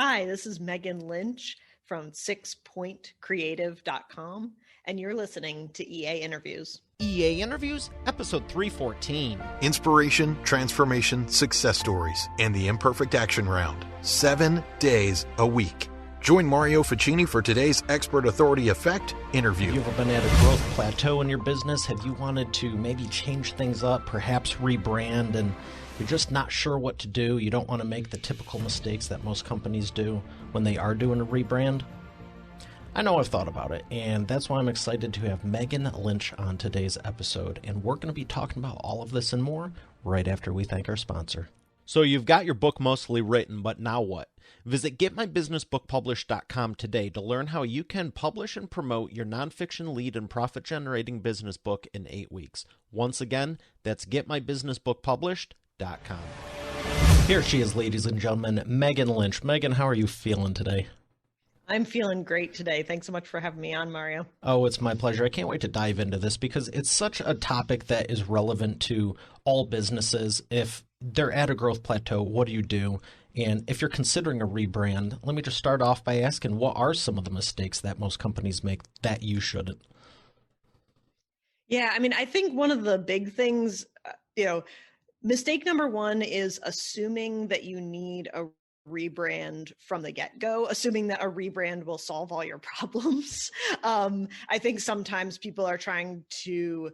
Hi, this is Megan Lynch from sixpointcreative.com, and you're listening to EA Interviews. EA Interviews, episode 314. Inspiration, transformation, success stories, and the imperfect action round. 7 days a week. Join Mario Ficini for today's Expert Authority Effect interview. Have you ever been at a growth plateau in your business? Have you wanted to maybe change things up, perhaps rebrand, and you're just not sure what to do? You don't want to make the typical mistakes that most companies do when they are doing a rebrand? I know I've thought about it, and that's why I'm excited to have Megan Lynch on today's episode. And we're going to be talking about all of this and more right after we thank our sponsor. So you've got your book mostly written, but now what? Visit getmybusinessbookpublished.com today to learn how you can publish and promote your nonfiction lead and profit-generating business book in 8 weeks. Once again, that's getmybusinessbookpublished.com. Here she is, ladies and gentlemen, Megan Lynch. Megan, how are you feeling today? I'm feeling great today. Thanks so much for having me on, Mario. Oh, it's my pleasure. I can't wait to dive into this because it's such a topic that is relevant to all businesses. If they're at a growth plateau, what do you do? And if you're considering a rebrand, let me just start off by asking, what are some of the mistakes that most companies make that you shouldn't? Yeah, I mean, I think one of the big things, mistake number one is assuming that you need a rebrand from the get-go, assuming that a rebrand will solve all your problems. I think sometimes people are trying to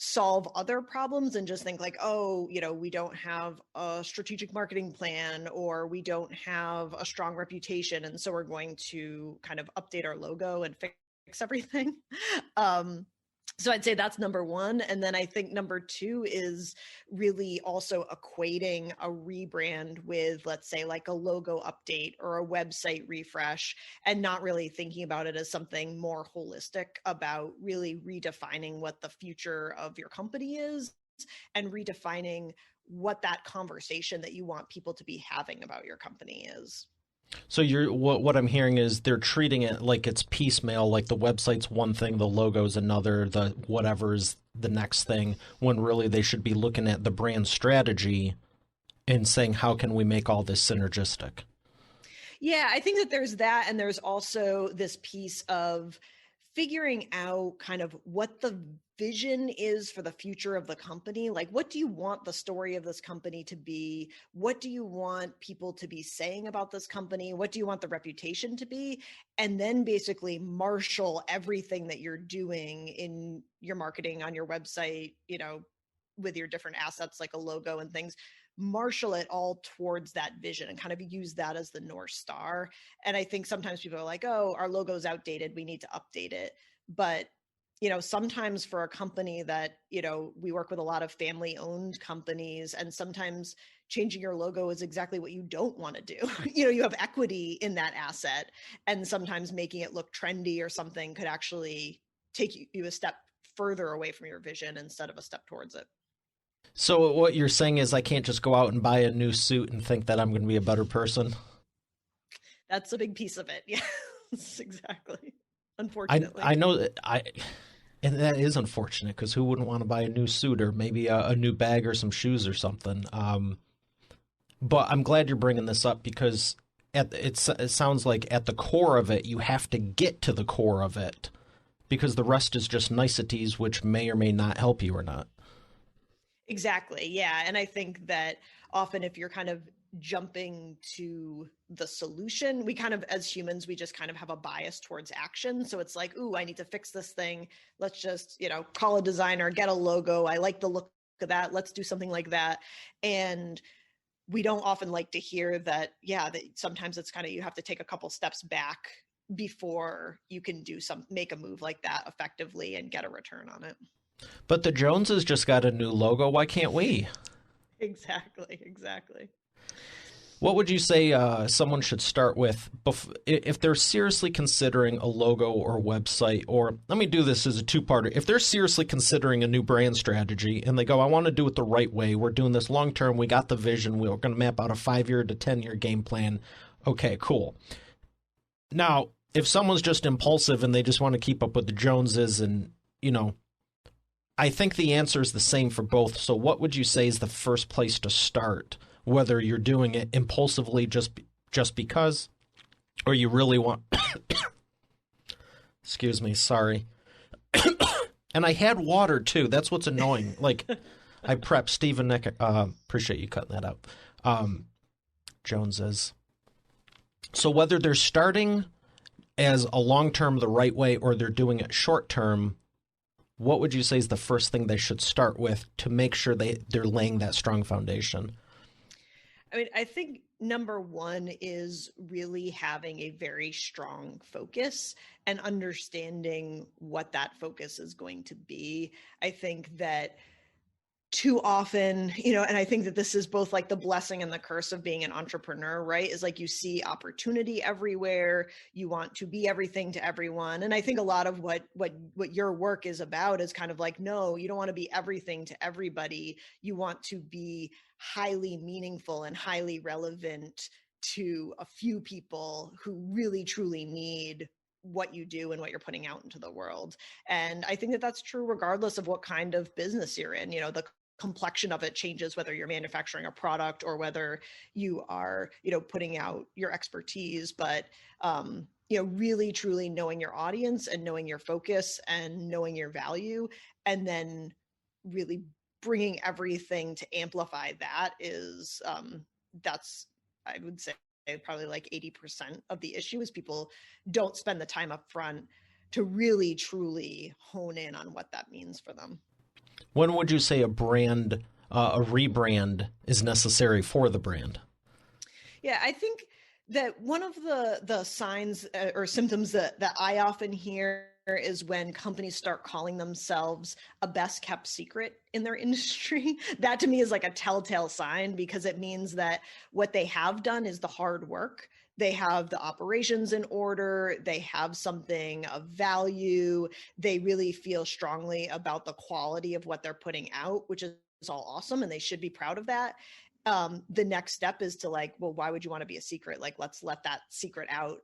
solve other problems and just think like, we don't have a strategic marketing plan, or we don't have a strong reputation, and so we're going to kind of update our logo and fix everything. So I'd say that's number one. And then I think number two is really also equating a rebrand with, let's say, like a logo update or a website refresh, and not really thinking about it as something more holistic about really redefining what the future of your company is and redefining what that conversation that you want people to be having about your company is. So what I'm hearing is they're treating it like it's piecemeal, like the website's one thing, the logo's another, the whatever's the next thing, when really they should be looking at the brand strategy and saying, how can we make all this synergistic? Yeah, I think that there's that, and there's also this piece of figuring out kind of what the vision is for the future of the company. Like, what do you want the story of this company to be? What do you want people to be saying about this company? What do you want the reputation to be? And then basically marshal everything that you're doing in your marketing on your website, with your different assets like a logo and things, marshal it all towards that vision and kind of use that as the North Star. And I think sometimes people are like, oh, our logo's outdated, we need to update it. But sometimes for a company that, we work with a lot of family owned companies, and sometimes changing your logo is exactly what you don't want to do. You have equity in that asset, and sometimes making it look trendy or something could actually take you a step further away from your vision instead of a step towards it. So what you're saying is I can't just go out and buy a new suit and think that I'm going to be a better person? That's a big piece of it. Yes, exactly. Unfortunately. I know that and that is unfortunate, because who wouldn't want to buy a new suit or maybe a new bag or some shoes or something? But I'm glad you're bringing this up, because it sounds like at the core of it, you have to get to the core of it, because the rest is just niceties, which may or may not help you or not. Exactly. Yeah. And I think that often if you're kind of jumping to the solution, we kind of, as humans, we just kind of have a bias towards action. So it's like, ooh, I need to fix this thing. Let's just, call a designer, get a logo. I like the look of that. Let's do something like that. And we don't often like to hear that, that sometimes it's kind of, you have to take a couple steps back before you can make a move like that effectively and get a return on it. But the Joneses just got a new logo. Why can't we? Exactly. What would you say someone should start with if they're seriously considering a logo or website? Or let me do this as a two-parter. If they're seriously considering a new brand strategy and they go, I want to do it the right way. We're doing this long-term. We got the vision. We're going to map out a 5-year to 10-year game plan. Okay, cool. Now, if someone's just impulsive and they just want to keep up with the Joneses and, I think the answer is the same for both. So what would you say is the first place to start, whether you're doing it impulsively just just because, or you really want, excuse me, sorry. And I had water too. That's what's annoying. Like, I prepped Steve and Nick. Appreciate you cutting that out. Jones is. So whether they're starting as a long-term the right way or they're doing it short-term, what would you say is the first thing they should start with to make sure they're laying that strong foundation? I mean, I think number one is really having a very strong focus and understanding what that focus is going to be. I think that too often, and I think that this is both like the blessing and the curse of being an entrepreneur, right? Is like you see opportunity everywhere. You want to be everything to everyone. And I think a lot of what your work is about is kind of like, no, you don't want to be everything to everybody. You want to be highly meaningful and highly relevant to a few people who really truly need what you do and what you're putting out into the world. And I think that that's true regardless of what kind of business you're in. The complexion of it changes whether you're manufacturing a product or whether you are, putting out your expertise. But, really truly knowing your audience and knowing your focus and knowing your value, and then really bringing everything to amplify that is, that's, I would say, probably like 80% of the issue is people don't spend the time up front to really truly hone in on what that means for them. When would you say a rebrand is necessary for the brand? Yeah, I think that one of the signs or symptoms that I often hear is when companies start calling themselves a best kept secret in their industry. That to me is like a telltale sign, because it means that what they have done is the hard work. They have the operations in order. They have something of value. They really feel strongly about the quality of what they're putting out, which is all awesome. And they should be proud of that. The next step is to like, well, why would you want to be a secret? Like, let's let that secret out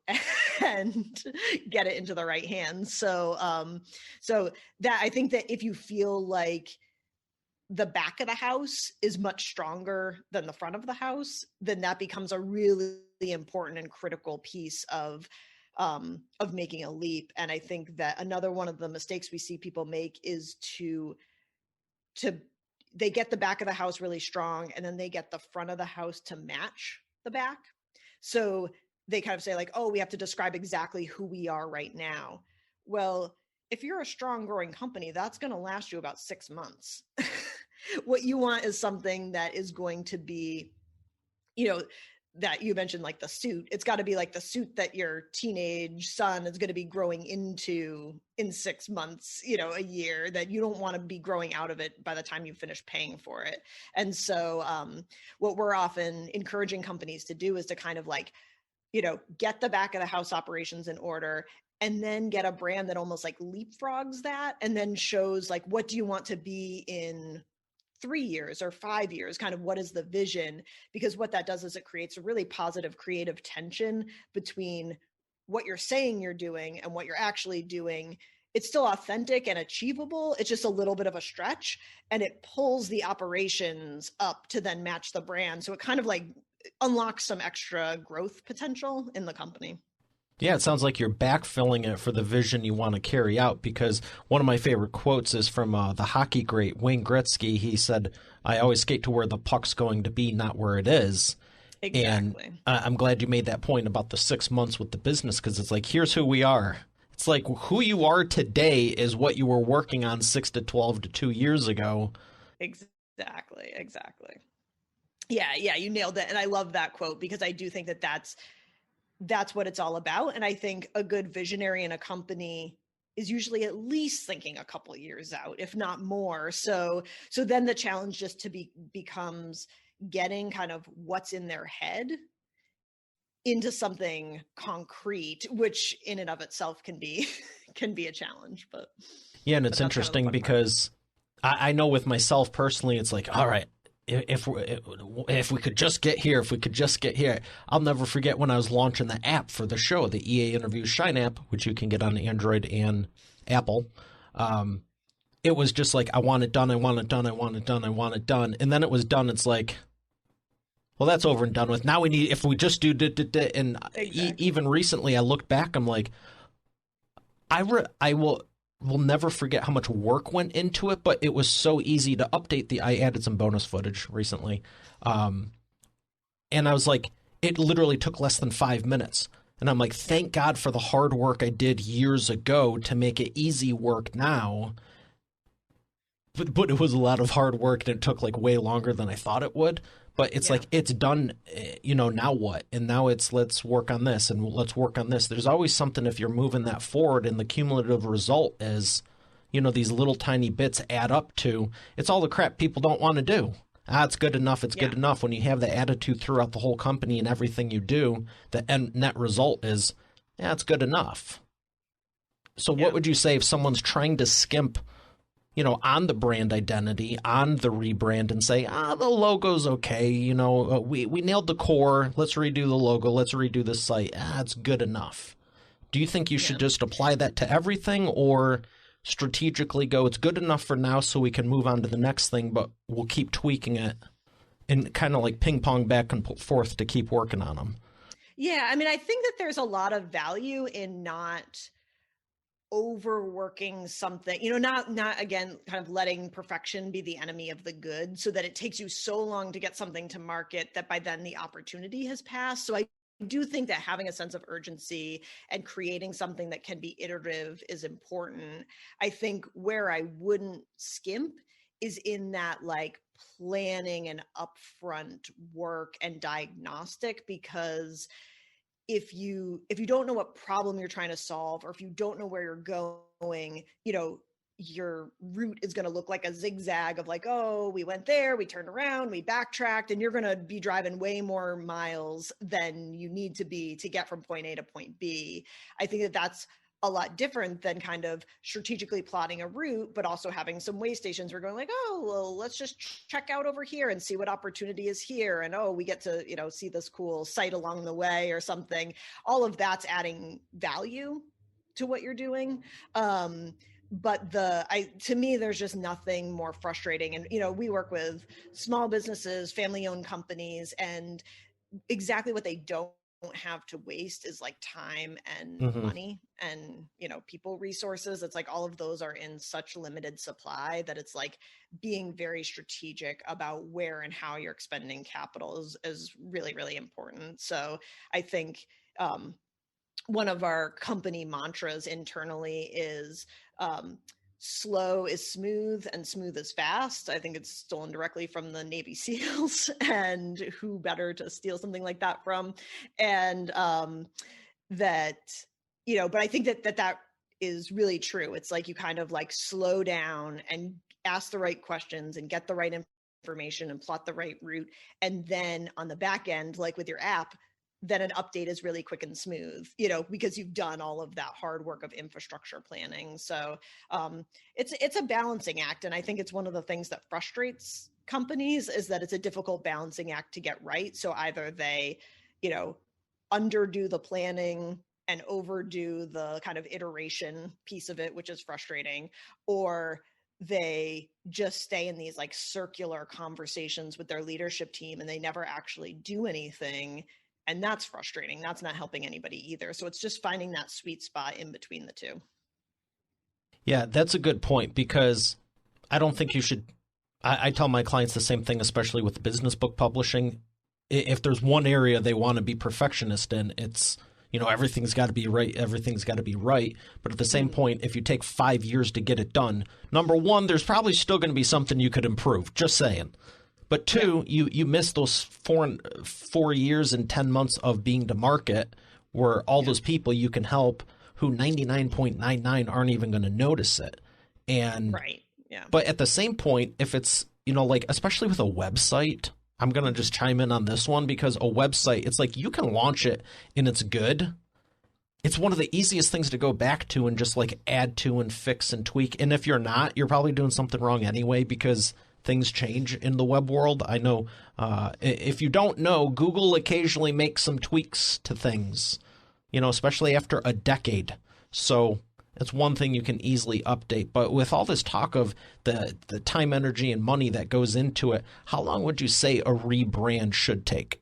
and get it into the right hands. So that, I think that if you feel like the back of the house is much stronger than the front of the house, then that becomes a really important and critical piece of making a leap. And I think that another one of the mistakes we see people make is they get the back of the house really strong, and then they get the front of the house to match the back. So they kind of say like, oh, we have to describe exactly who we are right now. Well, if you're a strong growing company, that's going to last you about 6 months. What you want is something that is going to be, that you mentioned, like the suit. It's got to be like the suit that your teenage son is going to be growing into in 6 months, a year, that you don't want to be growing out of it by the time you finish paying for it. And so what we're often encouraging companies to do is to kind of like, get the back of the house operations in order, and then get a brand that almost like leapfrogs that, and then shows like, what do you want to be in 3 years or 5 years, kind of what is the vision? Because what that does is it creates a really positive creative tension between what you're saying you're doing and what you're actually doing. It's still authentic and achievable. It's just a little bit of a stretch, and it pulls the operations up to then match the brand. So it kind of like unlocks some extra growth potential in the company. Yeah, it sounds like you're backfilling it for the vision you want to carry out, because one of my favorite quotes is from the hockey great Wayne Gretzky. He said, I always skate to where the puck's going to be, not where it is. Exactly. And I'm glad you made that point about the 6 months with the business, because it's like, here's who we are. It's like who you are today is what you were working on 6 to 12 to 2 years ago. Exactly. Yeah, you nailed it. And I love that quote, because I do think that that's what it's all about. And I think a good visionary in a company is usually at least thinking a couple years out, if not more. So then the challenge just becomes getting kind of what's in their head into something concrete, which in and of itself can be a challenge. But yeah, and it's interesting because I know with myself personally, it's like, all right, if we could just get here, I'll never forget when I was launching the app for the show, the EA Interviews Shine app, which you can get on Android and Apple. It was just like, I want it done. And then it was done. It's like, well, that's over and done with. Now we need, if we just do, and Exactly. even recently I looked back, I'm like, I will never forget how much work went into it, but it was so easy to update I added some bonus footage recently. And I was like, it literally took less than 5 minutes. And I'm like, thank God for the hard work I did years ago to make it easy work now. But it was a lot of hard work, and it took like way longer than I thought it would. But it's like, it's done, now what? And now it's, let's work on this and let's work on this. There's always something if you're moving that forward, and the cumulative result is, these little tiny bits add up to, it's all the crap people don't want to do. It's good enough. It's good enough. When you have the attitude throughout the whole company and everything you do, the end net result is, it's good enough. So what would you say if someone's trying to skimp, on the brand identity, on the rebrand, and say, the logo's okay. We nailed the core. Let's redo the logo. Let's redo the site. It's good enough. Do you think you should just apply that to everything, or strategically go, it's good enough for now so we can move on to the next thing, but we'll keep tweaking it and kind of like ping pong back and forth to keep working on them? Yeah. I mean, I think that there's a lot of value in not overworking something, not again, kind of letting perfection be the enemy of the good, so that it takes you so long to get something to market that by then the opportunity has passed. So I do think that having a sense of urgency and creating something that can be iterative is important. I think where I wouldn't skimp is in that like planning and upfront work and diagnostic, because if you don't know what problem you're trying to solve, or if you don't know where you're going, your route is going to look like a zigzag of like, oh, we went there, we turned around, we backtracked, and you're going to be driving way more miles than you need to be to get from point A to point B. I think that that's a lot different than kind of strategically plotting a route, but also having some way stations where we're going like, oh, well, let's just check out over here and see what opportunity is here. And, oh, we get to, see this cool site along the way or something. All of that's adding value to what you're doing. But to me, there's just nothing more frustrating. And, we work with small businesses, family-owned companies, and exactly what they don't have to waste is like time and money and, people resources. It's like all of those are in such limited supply that it's like being very strategic about where and how you're expending capital is really, really important. So I think, one of our company mantras internally is slow is smooth and smooth is fast. I think it's stolen directly from the Navy SEALs, and who better to steal something like that from? And but I think that is really true. It's like you kind of like slow down and ask the right questions and get the right information and plot the right route. And then on the back end, like with your app, then an update is really quick and smooth, because you've done all of that hard work of infrastructure planning. So it's a balancing act. And I think it's one of the things that frustrates companies, is that it's a difficult balancing act to get right. So either they, underdo the planning and overdo the kind of iteration piece of it, which is frustrating, or they just stay in these like circular conversations with their leadership team and they never actually do anything. And that's frustrating. That's not helping anybody either. So it's just finding that sweet spot in between the two. Yeah, that's a good point, because I don't think you should. I tell my clients the same thing, especially with business book publishing. If there's one area they want to be perfectionist in, it's, everything's got to be right. Everything's got to be right. But at the same point, if you take 5 years to get it done, number one, there's probably still going to be something you could improve. Just saying. But two, you miss those 4 years and 10 months of being to market, where all those people you can help who 99.99 aren't even going to notice it. And right. Yeah. But at the same point, if it's, like, especially with a website, I'm going to just chime in on this one, because a website, it's like you can launch it and it's good. It's one of the easiest things to go back to and just like add to and fix and tweak. And if you're not, you're probably doing something wrong anyway, because things change in the web world. I know, if you don't know, Google occasionally makes some tweaks to things, especially after a decade. So it's one thing you can easily update. But with all this talk of the time, energy, and money that goes into it, how long would you say a rebrand should take?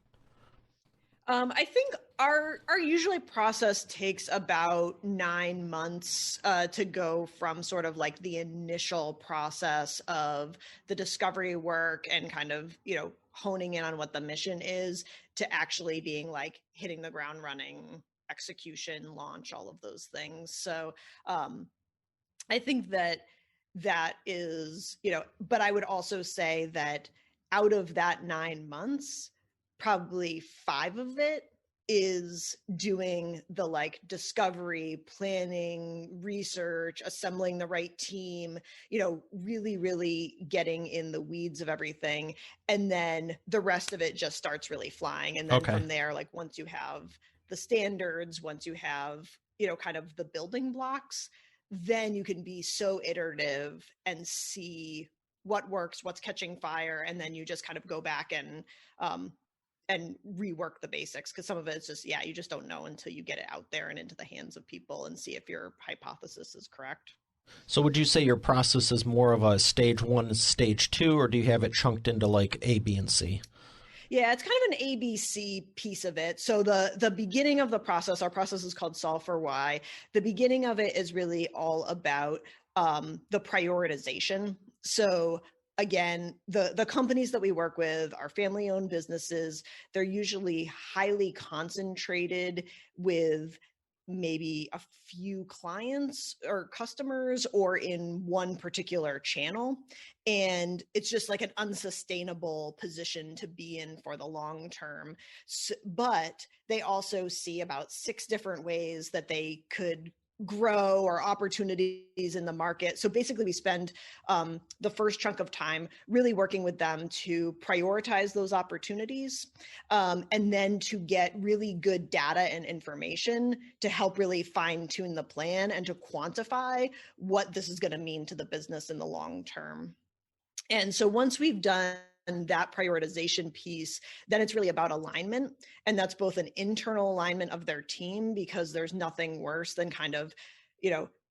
I think our usually process takes about 9 months to go from sort of like the initial process of the discovery work and kind of, honing in on what the mission is to actually being like hitting the ground running, execution, launch, all of those things. So I think that is, but I would also say that out of that 9 months, probably 5 of it is doing the like discovery, planning, research, assembling the right team, really, really getting in the weeds of everything. And then the rest of it just starts really flying. And then from there, like once you have the standards, once you have, kind of the building blocks, then you can be so iterative and see what works, what's catching fire. And then you just kind of go back and rework the basics, because some of it is just, you just don't know until you get it out there and into the hands of people and see if your hypothesis is correct. So would you say your process is more of a stage 1, stage 2, or do you have it chunked into like A, B, and C? Yeah, it's kind of an ABC piece of it. So the beginning of the process, our process is called Solve for Why. The beginning of it is really all about the prioritization. So again, the companies that we work with are family-owned businesses. They're usually highly concentrated with maybe a few clients or customers or in one particular channel. And it's just like an unsustainable position to be in for the long term. So, but they also see about 6 different ways that they could grow or opportunities in the market. So basically we spend the first chunk of time really working with them to prioritize those opportunities, and then to get really good data and information to help really fine tune the plan and to quantify what this is going to mean to the business in the long term. And so once we've done that prioritization piece, then it's really about alignment. And that's both an internal alignment of their team, because there's nothing worse than kind of,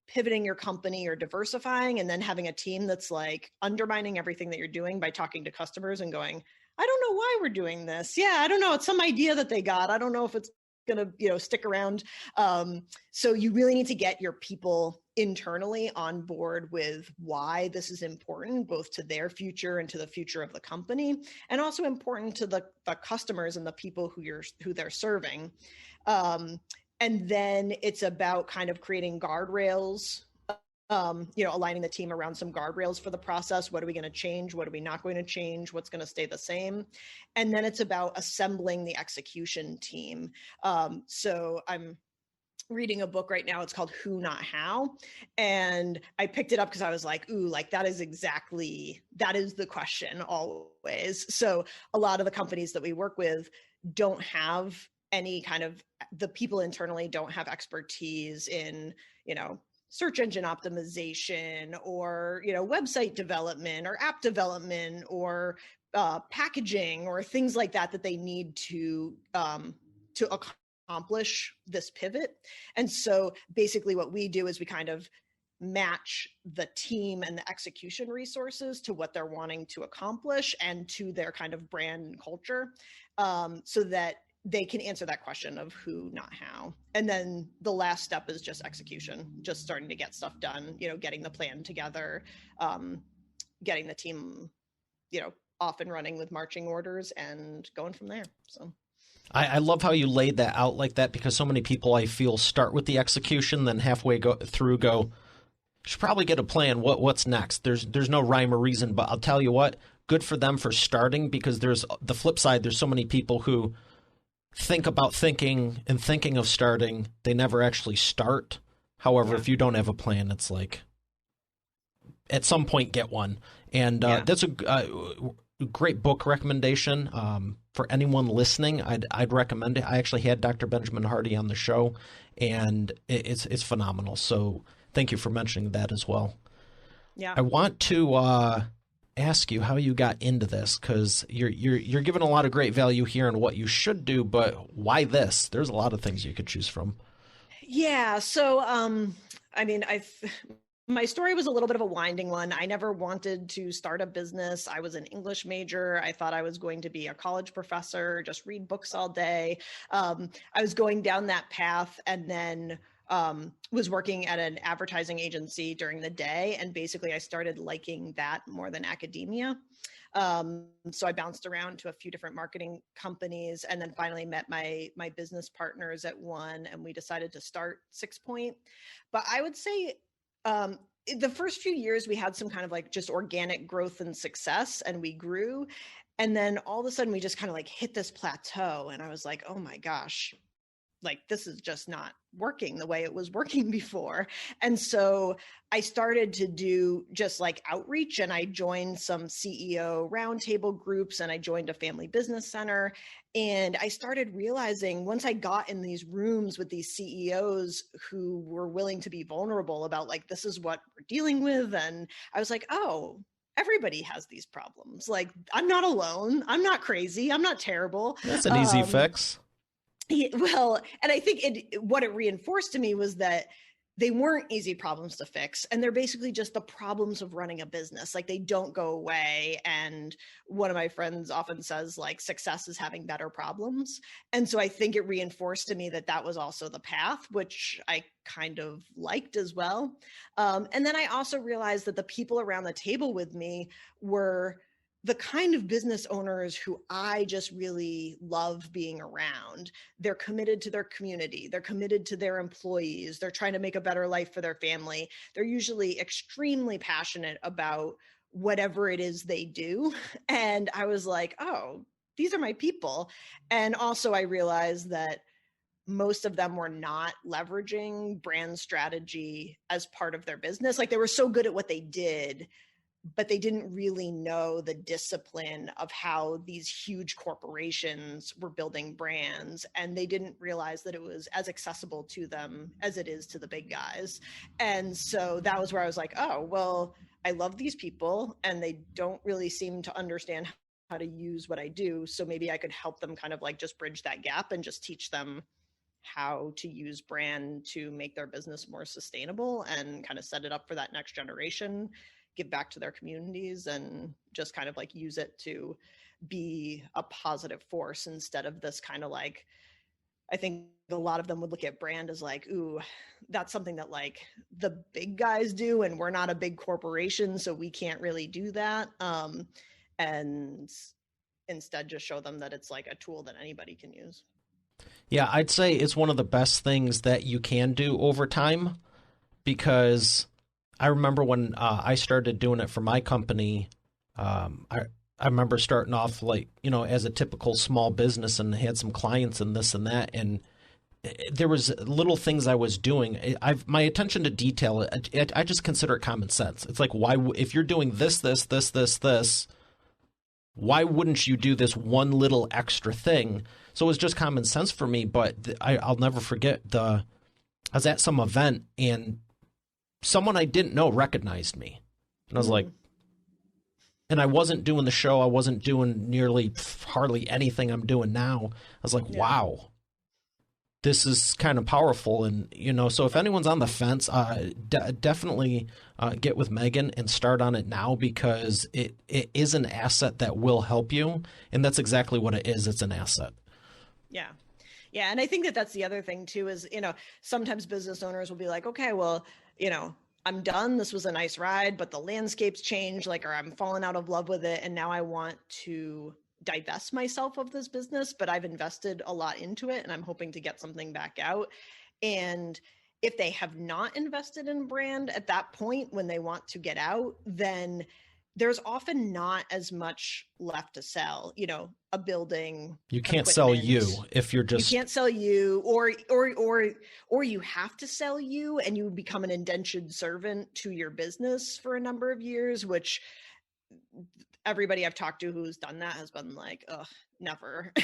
pivoting your company or diversifying and then having a team that's like undermining everything that you're doing by talking to customers and going, I don't know why we're doing this. Yeah, I don't know. It's some idea that they got. I don't know if it's going to, stick around. So you really need to get your people internally on board with why this is important, both to their future and to the future of the company, and also important to the customers and the people who they're serving. And then it's about kind of creating guardrails, aligning the team around some guardrails for the process. What are we going to change? What are we not going to change? What's going to stay the same? And then it's about assembling the execution team. So I'm reading a book right now. It's called Who Not How. And I picked it up because I was like, ooh, like that is the question always. So a lot of the companies that we work with don't have any kind of, the people internally don't have expertise in, search engine optimization or, website development or app development or packaging or things like that they need to accomplish this pivot. And so basically what we do is we kind of match the team and the execution resources to what they're wanting to accomplish and to their kind of brand and culture, so that they can answer that question of who, not how. And then the last step is just execution, just starting to get stuff done, getting the plan together, getting the team, off and running with marching orders and going from there. So I love how you laid that out like that, because so many people I feel start with the execution, then halfway go, should probably get a plan. What's next? There's no rhyme or reason, but I'll tell you what, good for them for starting, because there's the flip side. There's so many people who think about thinking and thinking of starting. They never actually start. However, if you don't have a plan, it's like at some point get one. And that's a great book recommendation. For anyone listening, I'd recommend it. I actually had Dr. Benjamin Hardy on the show, and it's phenomenal. So thank you for mentioning that as well. Yeah, I want to ask you how you got into this, because you're given a lot of great value here on what you should do, but why this? There's a lot of things you could choose from. Yeah. So, I mean, my story was a little bit of a winding one. I never wanted to start a business. I was an English major. I thought I was going to be a college professor, just read books all day. I was going down that path, and then was working at an advertising agency during the day. And basically I started liking that more than academia. So I bounced around to a few different marketing companies, and then finally met my business partners at one, and we decided to start 6 Point. But I would say the first few years we had some kind of like just organic growth and success, and we grew. And then all of a sudden we just kind of like hit this plateau, and I was like, oh my gosh, like this is just not working the way it was working before. And so I started to do just like outreach, and I joined some CEO roundtable groups, and I joined a family business center. And I started realizing once I got in these rooms with these CEOs who were willing to be vulnerable about like, this is what we're dealing with. And I was like, oh, everybody has these problems. Like, I'm not alone. I'm not crazy. I'm not terrible. That's an easy fix. Well, and I think what it reinforced to me was that they weren't easy problems to fix, and they're basically just the problems of running a business. Like, they don't go away. And one of my friends often says, like, success is having better problems. And so I think it reinforced to me that that was also the path, which I kind of liked as well. And then I also realized that the people around the table with me were the kind of business owners who I just really love being around. They're committed to their community. They're committed to their employees. They're trying to make a better life for their family. They're usually extremely passionate about whatever it is they do. And I was like, oh, these are my people. And also I realized that most of them were not leveraging brand strategy as part of their business. Like, they were so good at what they did, but they didn't really know the discipline of how these huge corporations were building brands. And they didn't realize that it was as accessible to them as it is to the big guys. And so that was where I was like, oh, well, I love these people, and they don't really seem to understand how to use what I do. So maybe I could help them kind of like just bridge that gap and just teach them how to use brand to make their business more sustainable and kind of set it up for that next generation, give back to their communities, and just kind of like use it to be a positive force instead of this kind of like, I think a lot of them would look at brand as like, ooh, that's something that like the big guys do, and we're not a big corporation, so we can't really do that. And instead just show them that it's like a tool that anybody can use. Yeah, I'd say it's one of the best things that you can do over time, because I remember when I started doing it for my company, I remember starting off like, as a typical small business, and had some clients and this and that. And there was little things I was doing. My attention to detail, I just consider it common sense. It's like, why, if you're doing this, why wouldn't you do this one little extra thing? So it was just common sense for me. But I'll never forget I was at some event, and someone I didn't know recognized me. And I was like, and I wasn't doing the show. I wasn't doing nearly hardly anything I'm doing now. I was like, wow, this is kind of powerful. And, so if anyone's on the fence, definitely get with Megan and start on it now, because it is an asset that will help you. And that's exactly what it is. It's an asset. Yeah. Yeah. And I think that that's the other thing too, is, sometimes business owners will be like, okay, well, I'm done. This was a nice ride, but the landscape's changed, like, or I'm falling out of love with it. And now I want to divest myself of this business, but I've invested a lot into it, and I'm hoping to get something back out. And if they have not invested in brand at that point when they want to get out, then there's often not as much left to sell. A building, you can't sell you if you're just, you can't sell you, or you have to sell you, and you become an indentured servant to your business for a number of years, which everybody I've talked to who's done that has been like, ugh, never,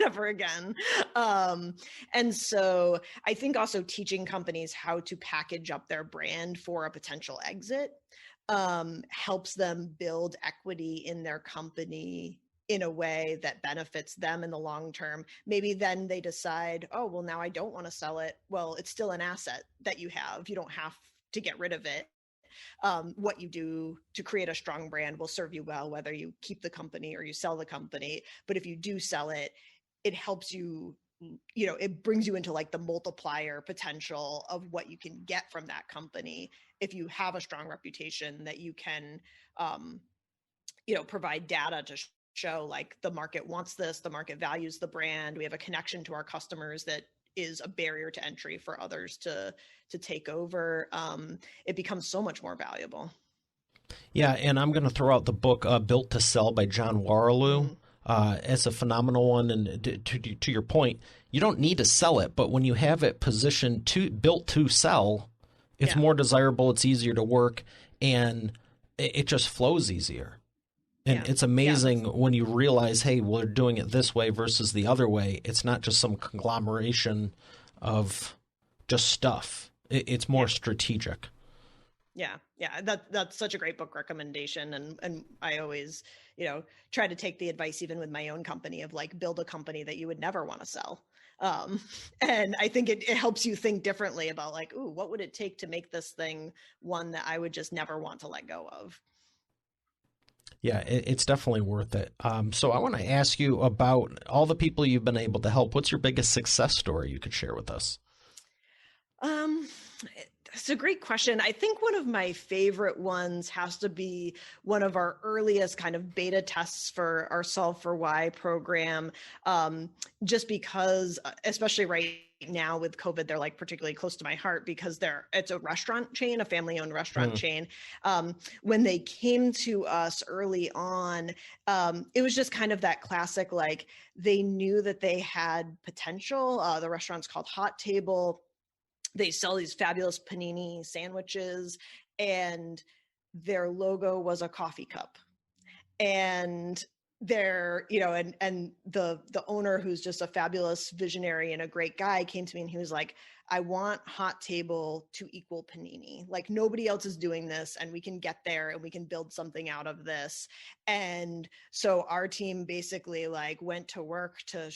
never again. And so I think also teaching companies how to package up their brand for a potential exit helps them build equity in their company in a way that benefits them in the long term, maybe then they decide, oh, well, now I don't want to sell it. Well, it's still an asset that you have. You don't have to get rid of it. What you do to create a strong brand will serve you well, whether you keep the company or you sell the company. But if you do sell it, it helps you, it brings you into like the multiplier potential of what you can get from that company if you have a strong reputation that you can, provide data to show like the market wants this, the market values the brand, we have a connection to our customers that is a barrier to entry for others to take over. It becomes so much more valuable. Yeah, and I'm going to throw out the book Built to Sell by John Warrelou. It's a phenomenal one, and to your point, you don't need to sell it, but when you have it positioned built to sell, it's more desirable, it's easier to work, and it just flows easier. And it's amazing when you realize, hey, we're doing it this way versus the other way. It's not just some conglomeration of just stuff. It's more strategic. Yeah. That's such a great book recommendation. And I always, try to take the advice even with my own company of like, build a company that you would never want to sell. And I think it helps you think differently about like, ooh, what would it take to make this thing one that I would just never want to let go of? Yeah, it's definitely worth it. So I want to ask you about all the people you've been able to help. What's your biggest success story you could share with us? It's a great question. I think one of my favorite ones has to be one of our earliest kind of beta tests for our Solve for Why program, just because, especially right now with COVID, they're like particularly close to my heart because it's a restaurant chain, a family-owned restaurant chain. When they came to us early on, it was just kind of that classic, like they knew that they had potential. The restaurant's called Hot Table. They sell these fabulous panini sandwiches, and their logo was a coffee cup. And they're, and the owner, who's just a fabulous visionary and a great guy, came to me and he was like, I want Hot Table to equal panini. Like nobody else is doing this, and we can get there and we can build something out of this. And so our team basically like went to work to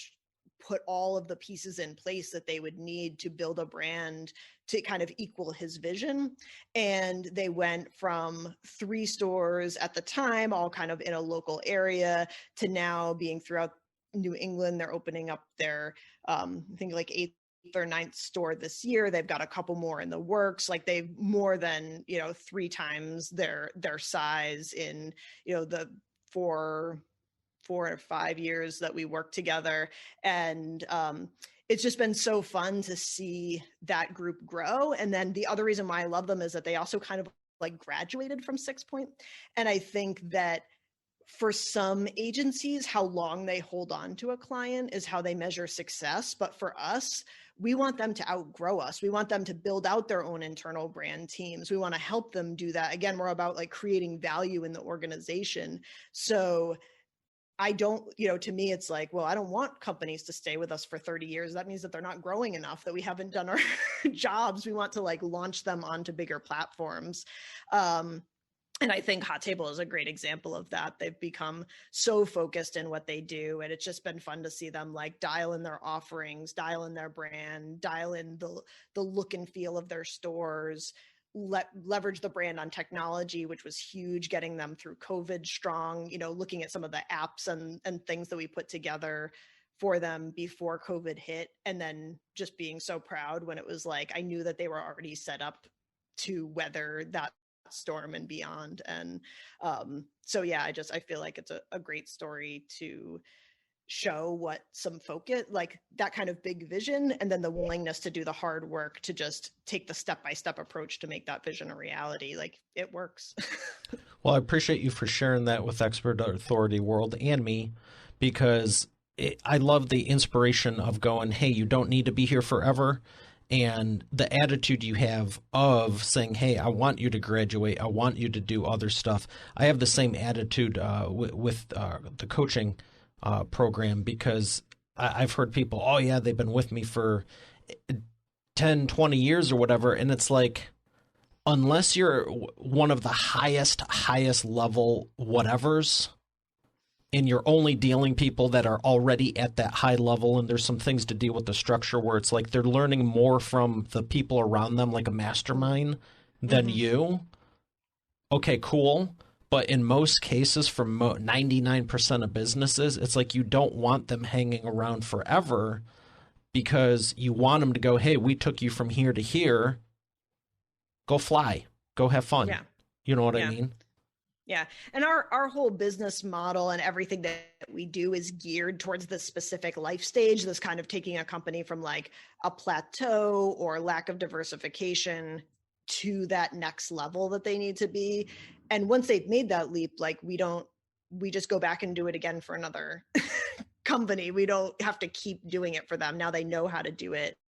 put all of the pieces in place that they would need to build a brand to kind of equal his vision. And they went from 3 stores at the time, all kind of in a local area, to now being throughout New England. They're opening up their, I think like 8th or 9th store this year. They've got a couple more in the works. Like they've more than, 3 times their size in, the 4 or 5 years that we worked together. And it's just been so fun to see that group grow. And then the other reason why I love them is that they also kind of like graduated from 6 Point. And I think that for some agencies, how long they hold on to a client is how they measure success. But for us, we want them to outgrow us. We want them to build out their own internal brand teams. We want to help them do that. Again, we're about like creating value in the organization. So I don't, to me, it's like, well, I don't want companies to stay with us for 30 years. That means that they're not growing enough, that we haven't done our jobs. We want to like launch them onto bigger platforms. And I think Hot Table is a great example of that. They've become so focused in what they do. And it's just been fun to see them like dial in their offerings, dial in their brand, dial in the look and feel of their stores, leverage the brand on technology, which was huge, getting them through COVID strong, looking at some of the apps and things that we put together for them before COVID hit. And then just being so proud when it was like, I knew that they were already set up to weather that storm and beyond. And so, yeah, I feel like it's a great story to show what some focus, like that kind of big vision, and then the willingness to do the hard work to just take the step-by-step approach to make that vision a reality. Like it works. Well, I appreciate you for sharing that with Expert Authority World and me, because I love the inspiration of going, hey, you don't need to be here forever. And the attitude you have of saying, hey, I want you to graduate. I want you to do other stuff. I have the same attitude with the coaching program, because I've heard people, oh yeah, they've been with me for 10, 20 years or whatever. And it's like, unless you're one of the highest level whatevers, and you're only dealing people that are already at that high level, and there's some things to deal with the structure where it's like they're learning more from the people around them, like a mastermind, than you. Okay, cool. But in most cases, for 99% of businesses, it's like you don't want them hanging around forever because you want them to go, hey, we took you from here to here. Go fly. Go have fun. Yeah. You know what I mean? Yeah. And our whole business model and everything that we do is geared towards this specific life stage, this kind of taking a company from like a plateau or lack of diversification to that next level that they need to be. And once they've made that leap, like we just go back and do it again for another company. We don't have to keep doing it for them. Now they know how to do it.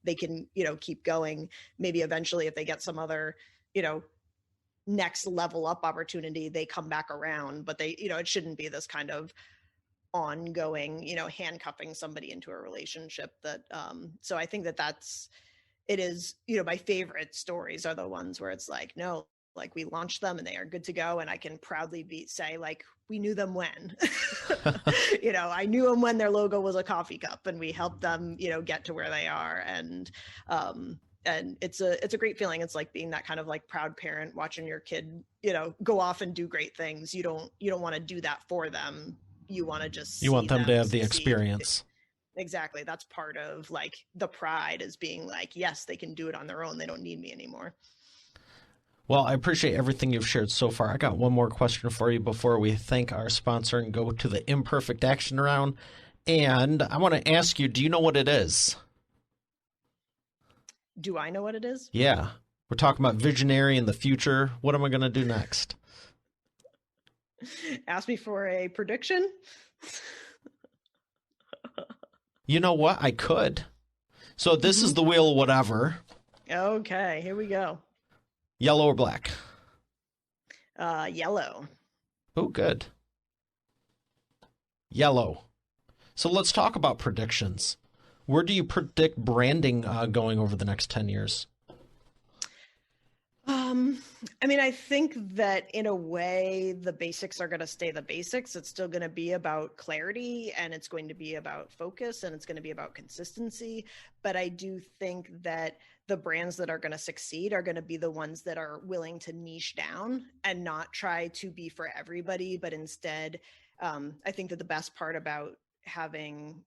They can, keep going. Maybe eventually if they get some other, next level up opportunity, they come back around, but they, it shouldn't be this kind of ongoing, handcuffing somebody into a relationship that, so I think it is, my favorite stories are the ones where it's like, no, like we launched them and they are good to go. And I can proudly say like, we knew them when, I knew them when their logo was a coffee cup and we helped them, get to where they are. And it's a great feeling. It's like being that kind of like proud parent watching your kid, go off and do great things. You don't want to do that for them. You want to just, you want them to have the experience. Exactly. That's part of like the pride is being like, yes, they can do it on their own. They don't need me anymore. Well, I appreciate everything you've shared so far. I got one more question for you before we thank our sponsor and go to the imperfect action round. And I want to ask you, do you know what it is? Do I know what it is? Yeah. We're talking about visionary in the future. What am I going to do next? Ask me for a prediction. You know what? I could. So this is the wheel of whatever. Okay, here we go. Yellow or black? Yellow. Oh, good. Yellow. So let's talk about predictions. Where do you predict branding going over the next 10 years? I think that in a way, the basics are going to stay the basics. It's still going to be about clarity and it's going to be about focus and it's going to be about consistency. But I do think that the brands that are going to succeed are going to be the ones that are willing to niche down and not try to be for everybody, but instead, I think that the best part about having,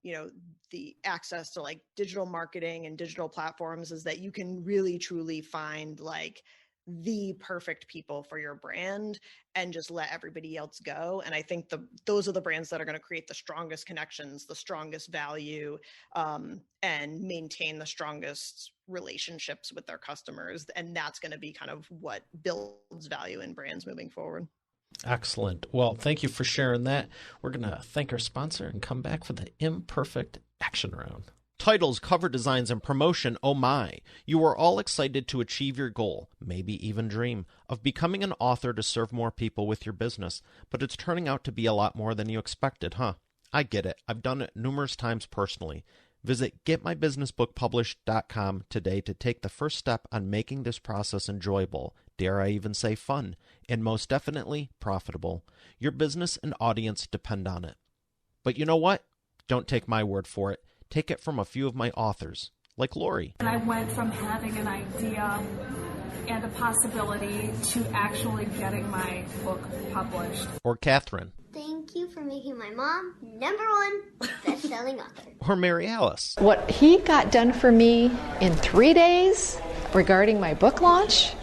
the access to like digital marketing and digital platforms is that you can really truly find like the perfect people for your brand and just let everybody else go. And I think those are the brands that are going to create the strongest connections, the strongest value, and maintain the strongest relationships with their customers. And that's going to be kind of what builds value in brands moving forward. Excellent. Well, thank you for sharing that. We're going to thank our sponsor and come back for the imperfect action round. Titles, cover designs, and promotion, oh my. You are all excited to achieve your goal, maybe even dream, of becoming an author to serve more people with your business. But it's turning out to be a lot more than you expected, huh? I get it. I've done it numerous times personally. Visit getmybusinessbookpublished.com today to take the first step on making this process enjoyable, dare I even say fun, and most definitely profitable. Your business and audience depend on it. But you know what? Don't take my word for it. Take it from a few of my authors, like Lori. And I went from having an idea and a possibility to actually getting my book published. Or Catherine. Thank you for making my mom #1 best-selling author. Or Mary Alice. What he got done for me in 3 days regarding my book launch,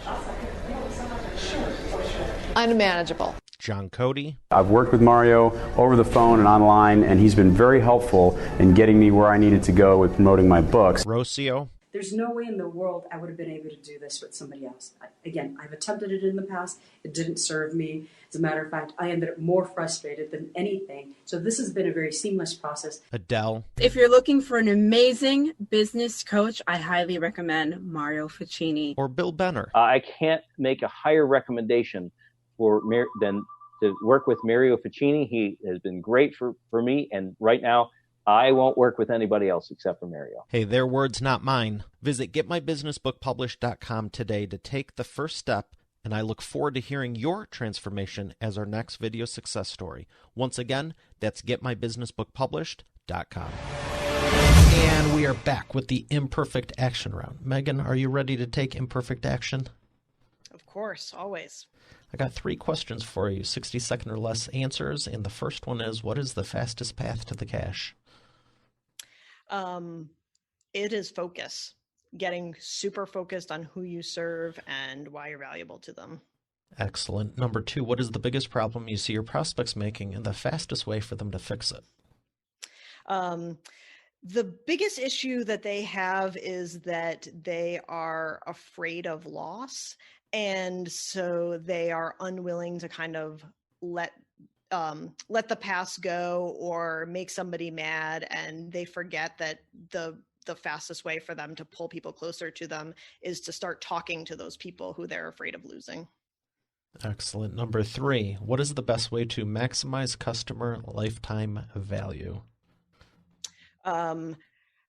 unmanageable. John Cody. I've worked with Mario over the phone and online, and he's been very helpful in getting me where I needed to go with promoting my books. Rocio. There's no way in the world I would have been able to do this with somebody else. I've attempted it in the past. It didn't serve me. As a matter of fact, I ended up more frustrated than anything. So this has been a very seamless process. Adele. If you're looking for an amazing business coach, I highly recommend Mario Ficini. Or Bill Benner. I can't make a higher recommendation than to work with Mario Ficini. He has been great for me, and right now I won't work with anybody else except for Mario. Hey, their words, not mine. Visit getmybusinessbookpublished.com today to take the first step and I look forward to hearing your transformation as our next video success story. Once again, that's getmybusinessbookpublished.com. And we are back with the imperfect action round. Megan, are you ready to take imperfect action? Of course, always. I got 3 questions for you, 60-second or less answers, and the first one is, what is the fastest path to the cash? It is focus. Getting super focused on who you serve and why you're valuable to them. Excellent. Number 2, what is the biggest problem you see your prospects making and the fastest way for them to fix it? The biggest issue that they have is that they are afraid of loss. And so they are unwilling to kind of let the past go or make somebody mad. And they forget that the fastest way for them to pull people closer to them is to start talking to those people who they're afraid of losing. Excellent. Number 3, what is the best way to maximize customer lifetime value?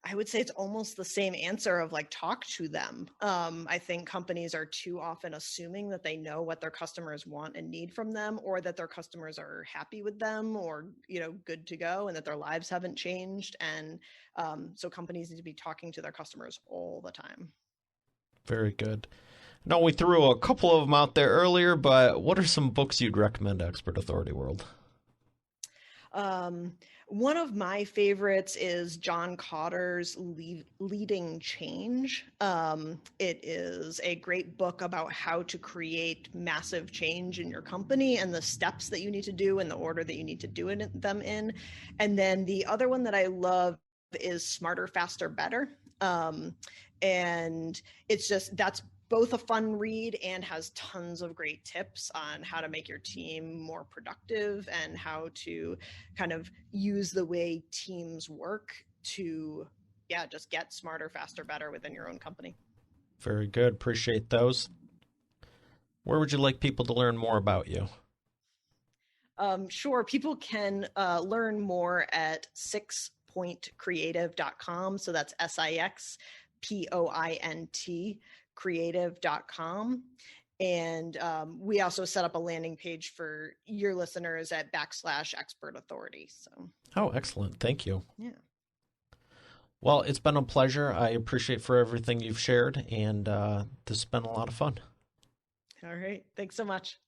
I would say it's almost the same answer of like, talk to them. I think companies are too often assuming that they know what their customers want and need from them, or that their customers are happy with them or, good to go, and that their lives haven't changed. And so companies need to be talking to their customers all the time. Very good. Now, we threw a couple of them out there earlier, but what are some books you'd recommend to Expert Authority World? One of my favorites is John Cotter's Leading Change. It is a great book about how to create massive change in your company and the steps that you need to do and the order that you need to do them in. And then the other one that I love is Smarter, Faster, Better. And that's both a fun read and has tons of great tips on how to make your team more productive and how to kind of use the way teams work to, just get smarter, faster, better within your own company. Very good. Appreciate those. Where would you like people to learn more about you? Sure. People can learn more at 6pointcreative.com. So that's SIXPOINT creative.com. And we also set up a landing page for your listeners at /expert authority. So. Oh, excellent. Thank you. Yeah. Well, it's been a pleasure. I appreciate for everything you've shared, and this has been a lot of fun. All right. Thanks so much.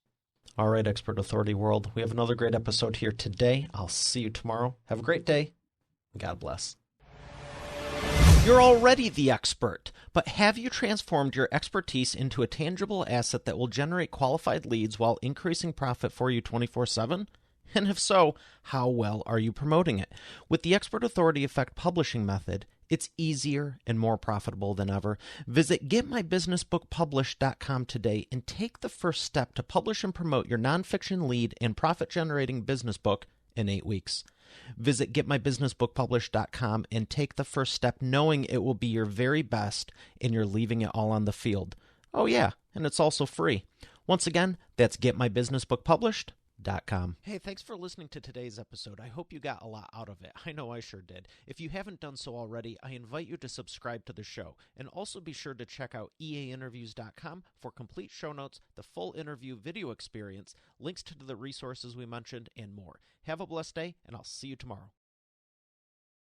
All right, Expert Authority World. We have another great episode here today. I'll see you tomorrow. Have a great day. God bless. You're already the expert, but have you transformed your expertise into a tangible asset that will generate qualified leads while increasing profit for you 24/7? And if so, how well are you promoting it? With the Expert Authority Effect publishing method, it's easier and more profitable than ever. Visit getmybusinessbookpublished.com today and take the first step to publish and promote your nonfiction lead and profit-generating business book in 8 weeks. Visit getmybusinessbookpublished.com and take the first step knowing it will be your very best and you're leaving it all on the field. Oh yeah, and it's also free. Once again, that's getmybusinessbookpublished.com. Hey, thanks for listening to today's episode. I hope you got a lot out of it. I know I sure did. If you haven't done so already, I invite you to subscribe to the show. And also be sure to check out eainterviews.com for complete show notes, the full interview video experience, links to the resources we mentioned, and more. Have a blessed day, and I'll see you tomorrow.